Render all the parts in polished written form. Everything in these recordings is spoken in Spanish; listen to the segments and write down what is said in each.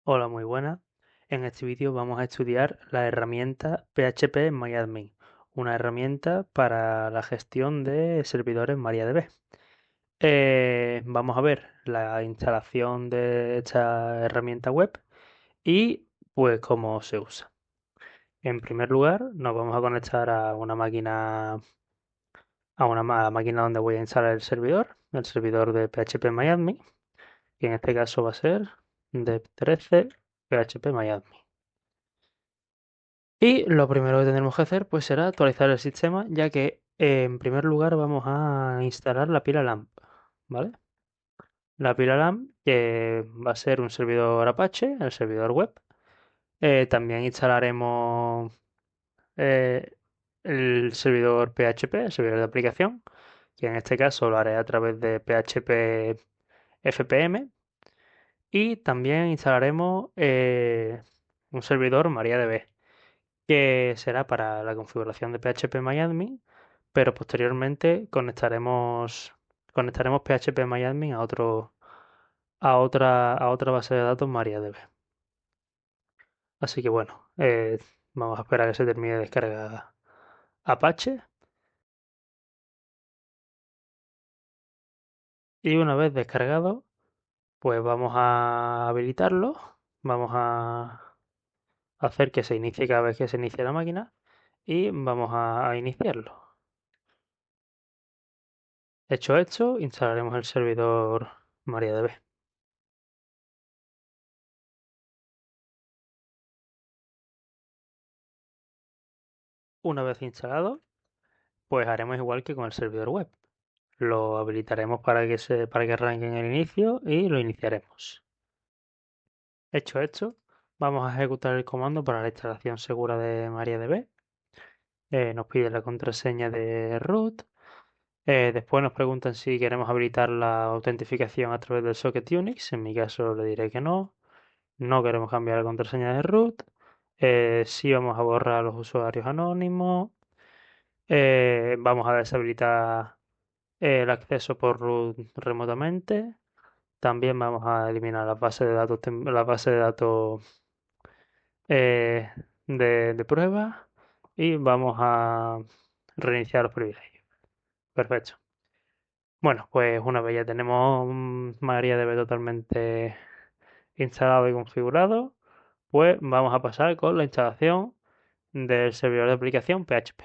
Hola, muy buenas. En este vídeo vamos a estudiar la herramienta PHP MyAdmin, una herramienta para la gestión de servidores MariaDB. Vamos a ver la instalación de esta herramienta web y pues cómo se usa. En primer lugar, nos vamos a conectar a una máquina, máquina donde voy a instalar el servidor de PHP MyAdmin, que en este caso va a ser dev13 PHP MyAdmin. Y lo primero que tendremos que hacer pues será actualizar el sistema, ya que en primer lugar vamos a instalar la pila LAMP, ¿vale? La pila LAMP que va a ser un servidor Apache, el servidor web. También instalaremos eh, el servidor PHP, el servidor de aplicación, que en este caso lo haré a través de PHP FPM. Y también instalaremos un servidor MariaDB, que será para la configuración de PHP pero posteriormente conectaremos PHP a otra base de datos MariaDB. Así que bueno, vamos a esperar a que se termine de descargar Apache y una vez descargado, pues vamos a habilitarlo, vamos a hacer que se inicie cada vez que se inicie la máquina y vamos a iniciarlo. Hecho esto, instalaremos el servidor MariaDB. Una vez instalado, pues haremos igual que con el servidor web. Lo habilitaremos para que arranque en el inicio y lo iniciaremos. Hecho esto, vamos a ejecutar el comando para la instalación segura de MariaDB. Nos pide la contraseña de root. Después nos preguntan si queremos habilitar la autentificación a través del socket Unix. En mi caso le diré que no. No queremos cambiar la contraseña de root. Sí vamos a borrar a los usuarios anónimos. Vamos a deshabilitar el acceso por root remotamente. También vamos a eliminar las bases de datos, las bases de datos eh, de prueba y vamos a reiniciar los privilegios. Perfecto. Bueno, pues una vez ya tenemos MariaDB totalmente instalado y configurado, pues vamos a pasar con la instalación del servidor de aplicación PHP.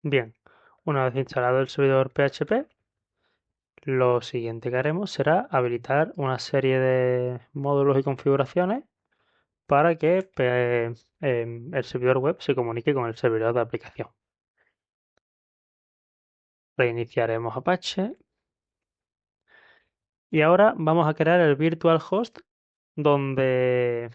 Bien, una vez instalado el servidor PHP, lo siguiente que haremos será habilitar una serie de módulos y configuraciones para que el servidor web se comunique con el servidor de aplicación. Reiniciaremos Apache y ahora vamos a crear el virtual host donde,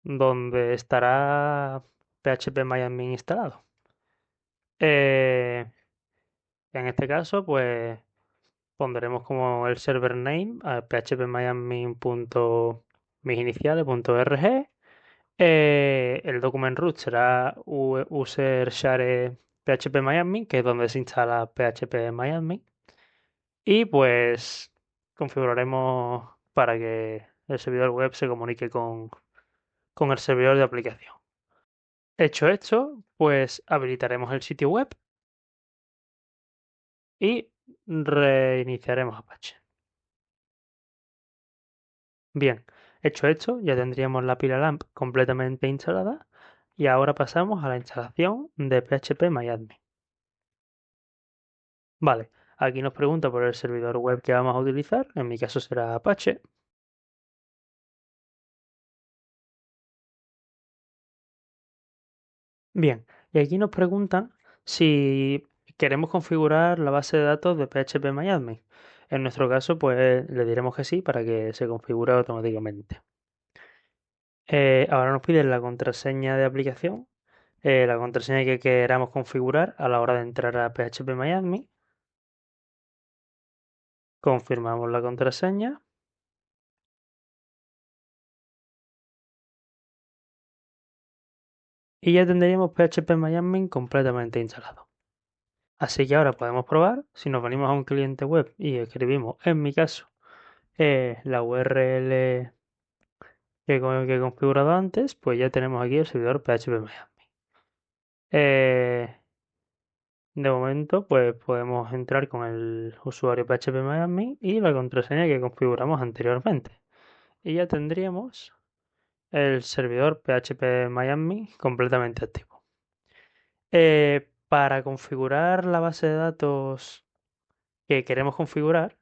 donde estará PHP instalado. Eh, en este caso, pues pondremos como el server name a phpMyAdmin.misiniciales.org. El document root será user share phpMyAdmin, que es donde se instala phpMyAdmin. Y pues configuraremos para que el servidor web se comunique con el servidor de aplicación. Hecho esto, pues habilitaremos el sitio web y reiniciaremos Apache. Bien, hecho esto, ya tendríamos la pila LAMP completamente instalada y ahora pasamos a la instalación de phpMyAdmin. Vale, aquí nos pregunta por el servidor web que vamos a utilizar, en mi caso será Apache. Bien, y aquí nos preguntan si queremos configurar la base de datos de phpMyAdmin. En nuestro caso, pues le diremos que sí para que se configure automáticamente. Ahora nos piden la contraseña de aplicación, la contraseña que queramos configurar a la hora de entrar a phpMyAdmin. Confirmamos la contraseña y ya tendríamos PHP completamente instalado. Así que ahora podemos probar, si nos venimos a un cliente web y escribimos, en mi caso, la URL que he configurado antes, pues ya tenemos aquí el servidor PHP Eh, de momento, pues podemos entrar con el usuario PHP y la contraseña que configuramos anteriormente. Y ya tendríamos el servidor PHP completamente activo. Para configurar la base de datos que queremos configurar,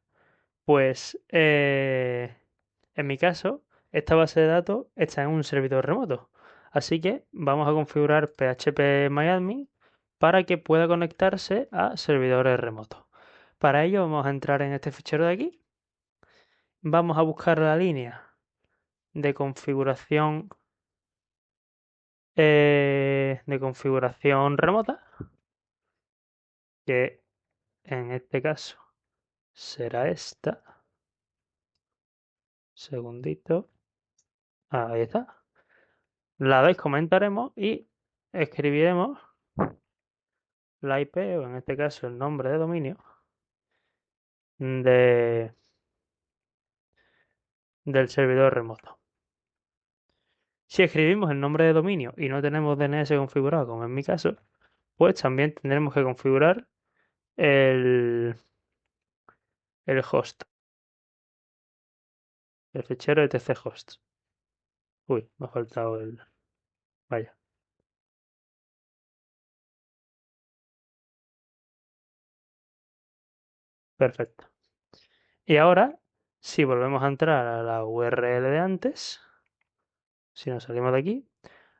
pues en mi caso, esta base de datos está en un servidor remoto. Así que vamos a configurar PHP para que pueda conectarse a servidores remotos. Para ello vamos a entrar en este fichero de aquí. Vamos a buscar la línea de configuración remota, que en este caso será esta. Segundito. Ahí está. La dais, comentaremos y escribiremos la IP, o en este caso el nombre de dominio, de, del servidor remoto. Si escribimos el nombre de dominio y no tenemos DNS configurado, como en mi caso, pues también tendremos que configurar el, el host, el fichero etc host. Uy, me ha faltado el... Vaya, perfecto. Y ahora, si volvemos a entrar a la URL de antes, si nos salimos de aquí,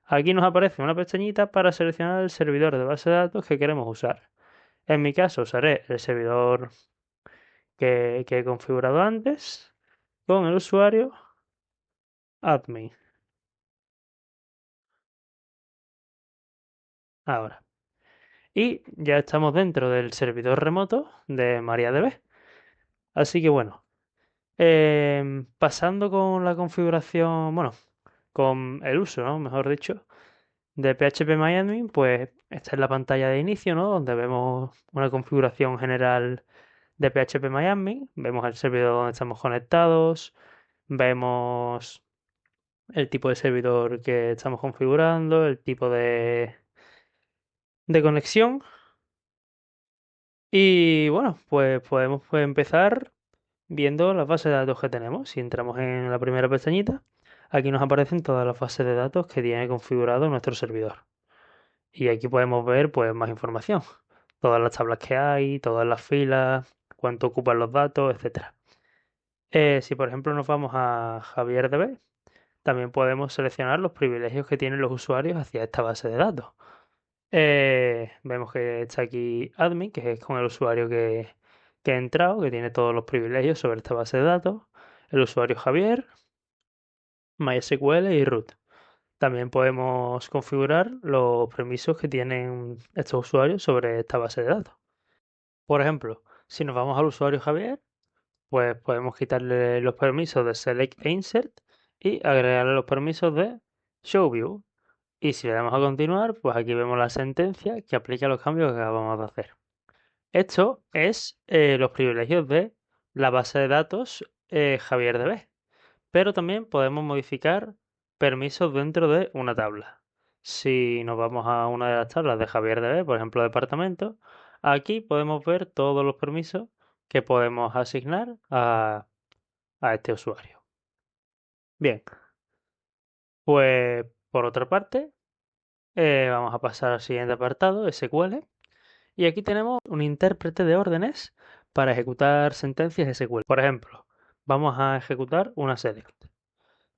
aquí nos aparece una pestañita para seleccionar el servidor de base de datos que queremos usar. En mi caso usaré el servidor que he configurado antes con el usuario admin. Ahora. Y ya estamos dentro del servidor remoto de MariaDB. Así que bueno, pasando con la configuración, bueno, con el uso, ¿no? Mejor dicho, de PHP pues esta es la pantalla de inicio, ¿no? Donde vemos una configuración general de PHP vemos el servidor donde estamos conectados, vemos el tipo de servidor que estamos configurando, el tipo de conexión. Y bueno, pues podemos empezar viendo las bases de datos que tenemos. Si entramos en la primera pestañita, aquí nos aparecen todas las bases de datos que tiene configurado nuestro servidor. Y aquí podemos ver pues más información. Todas las tablas que hay, todas las filas, cuánto ocupan los datos, etcétera. Si por ejemplo nos vamos a JavierDB, también podemos seleccionar los privilegios que tienen los usuarios hacia esta base de datos. Vemos que está aquí admin, que es con el usuario que ha entrado, que tiene todos los privilegios sobre esta base de datos. El usuario Javier, MySQL y root. También podemos configurar los permisos que tienen estos usuarios sobre esta base de datos. Por ejemplo, si nos vamos al usuario Javier, pues podemos quitarle los permisos de Select e Insert y agregarle los permisos de ShowView. Y si le damos a continuar, pues aquí vemos la sentencia que aplica los cambios que acabamos de hacer. Esto es los privilegios de la base de datos JavierDB, pero también podemos modificar permisos dentro de una tabla. Si nos vamos a una de las tablas de JavierDB, por ejemplo, departamento, aquí podemos ver todos los permisos que podemos asignar a este usuario. Bien, pues por otra parte, vamos a pasar al siguiente apartado, SQL. Y aquí tenemos un intérprete de órdenes para ejecutar sentencias SQL. Por ejemplo, vamos a ejecutar una select.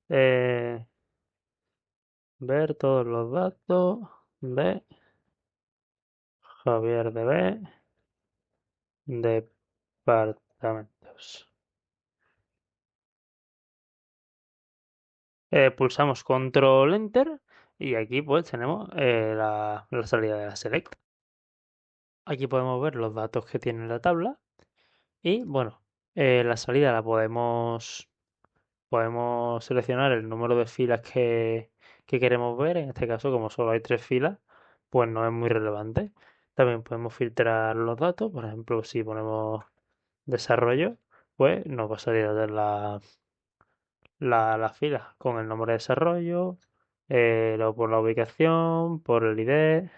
Eh, ver todos los datos de Javier DB departamentos. Pulsamos Control Enter y aquí pues tenemos la salida de la select. Aquí podemos ver los datos que tiene la tabla y bueno, la salida la podemos seleccionar el número de filas que queremos ver. En este caso, como solo hay tres filas, pues no es muy relevante. También podemos filtrar los datos, por ejemplo, si ponemos desarrollo, pues nos va a salir de las filas con el nombre de desarrollo, luego por la ubicación, por el ID.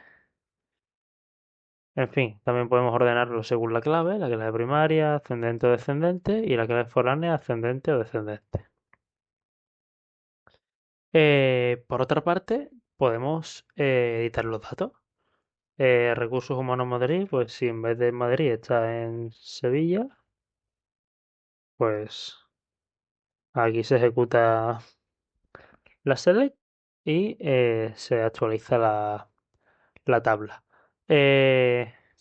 En fin, también podemos ordenarlo según la clave primaria, ascendente o descendente, y la clave foránea, ascendente o descendente. Por otra parte, podemos editar los datos. Recursos Humanos Madrid, pues si en vez de Madrid está en Sevilla, pues aquí se ejecuta la select y se actualiza la tabla.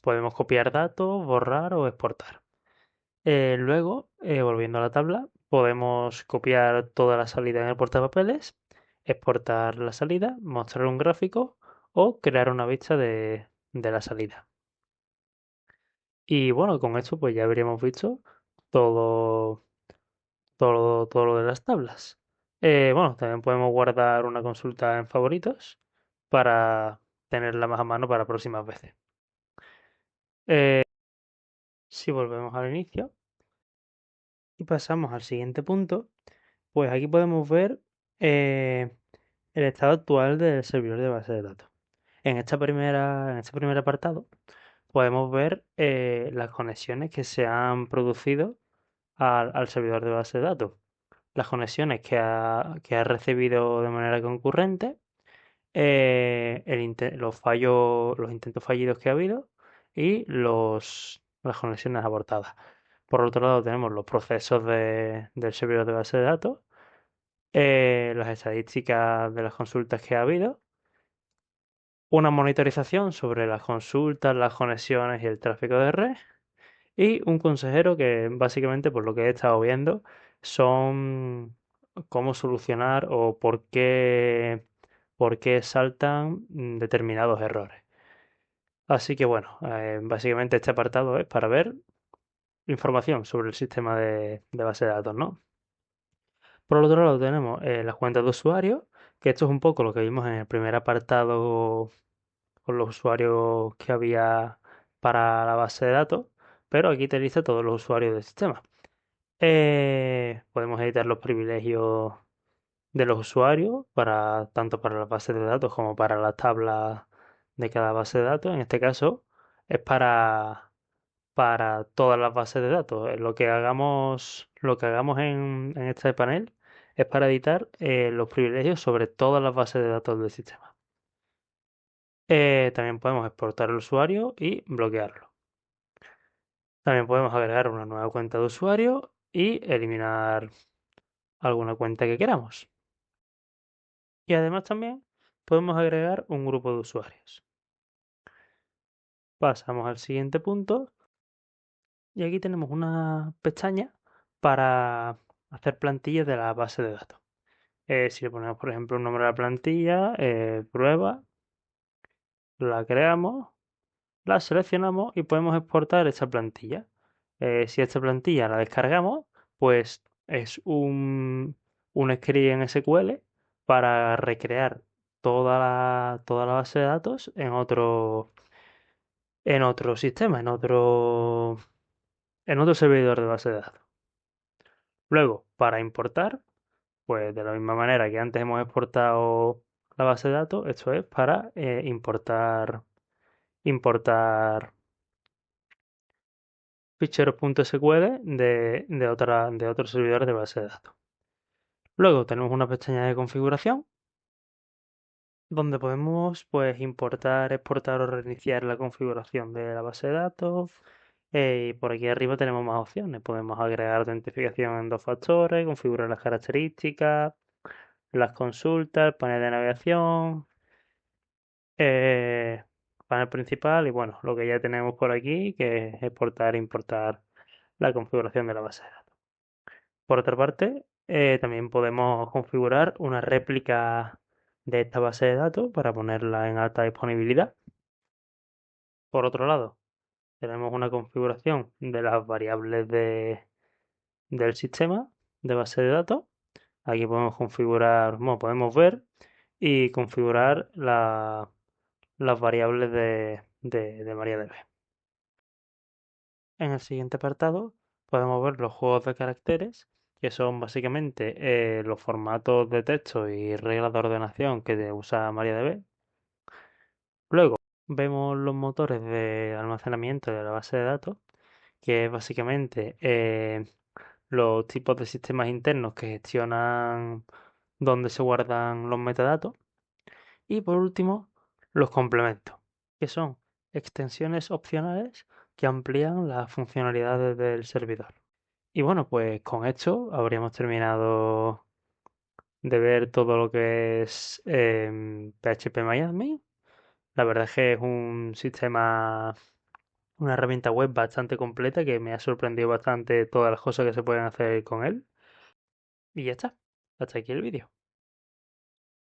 Podemos copiar datos, borrar o exportar. Luego, volviendo a la tabla, podemos copiar toda la salida en el portapapeles, exportar la salida, mostrar un gráfico o crear una vista de la salida. Y bueno, con esto pues ya habríamos visto todo, todo lo de las tablas. Bueno, también podemos guardar una consulta en favoritos para tenerla más a mano para próximas veces. Eh, si volvemos al inicio y pasamos al siguiente punto, pues aquí podemos ver eh, el estado actual del servidor de base de datos. En este primer apartado podemos ver las conexiones que se han producido al servidor de base de datos, las conexiones que ha recibido de manera concurrente, los intentos fallidos que ha habido y las conexiones abortadas. Por otro lado, tenemos los procesos del servidor de base de datos, las estadísticas de las consultas que ha habido, una monitorización sobre las consultas, las conexiones y el tráfico de red, y un consejero que básicamente, por lo que he estado viendo, son cómo solucionar o por qué saltan determinados errores. Así que bueno, básicamente este apartado es para ver información sobre el sistema de base de datos, ¿no? Por otro lado tenemos las cuentas de usuario, que esto es un poco lo que vimos en el primer apartado con los usuarios que había para la base de datos, pero aquí te lista todos los usuarios del sistema. Podemos editar los privilegios de los usuarios para tanto para las bases de datos como para las tablas de cada base de datos. En este caso es para todas las bases de datos. Lo que hagamos en este panel es para editar los privilegios sobre todas las bases de datos del sistema. También podemos exportar el usuario y bloquearlo. También podemos agregar una nueva cuenta de usuario y eliminar alguna cuenta que queramos. Y además también podemos agregar un grupo de usuarios. Pasamos al siguiente punto y aquí tenemos una pestaña para hacer plantillas de la base de datos. Si le ponemos, por ejemplo, un nombre a la plantilla, prueba, la creamos, la seleccionamos y podemos exportar esta plantilla. Si esta plantilla la descargamos, pues es un script en SQL para recrear toda la base de datos en otro sistema, en otro servidor de base de datos. Luego, para importar, pues de la misma manera que antes hemos exportado la base de datos, esto es para importar ficheros.sql de otros servidores de base de datos. Luego tenemos una pestaña de configuración donde podemos pues importar, exportar o reiniciar la configuración de la base de datos. Y por aquí arriba tenemos más opciones. Podemos agregar autentificación en dos factores, configurar las características, las consultas, el panel de navegación, eh, panel principal y bueno, lo que ya tenemos por aquí, que es exportar e importar la configuración de la base de datos. Por otra parte, también podemos configurar una réplica de esta base de datos para ponerla en alta disponibilidad. Por otro lado, tenemos una configuración de las variables del sistema de base de datos. Aquí podemos configurar, bueno, podemos ver y configurar las variables de MariaDB. En el siguiente apartado podemos ver los juegos de caracteres, que son básicamente los formatos de texto y reglas de ordenación que usa MariaDB. Luego vemos los motores de almacenamiento de la base de datos, que es básicamente los tipos de sistemas internos que gestionan dónde se guardan los metadatos. Y por último, los complementos, que son extensiones opcionales que amplían las funcionalidades del servidor. Y bueno, pues con esto habríamos terminado de ver todo lo que es PHP La verdad es que es un sistema, una herramienta web bastante completa que me ha sorprendido bastante todas las cosas que se pueden hacer con él. Y ya está. Hasta aquí el vídeo.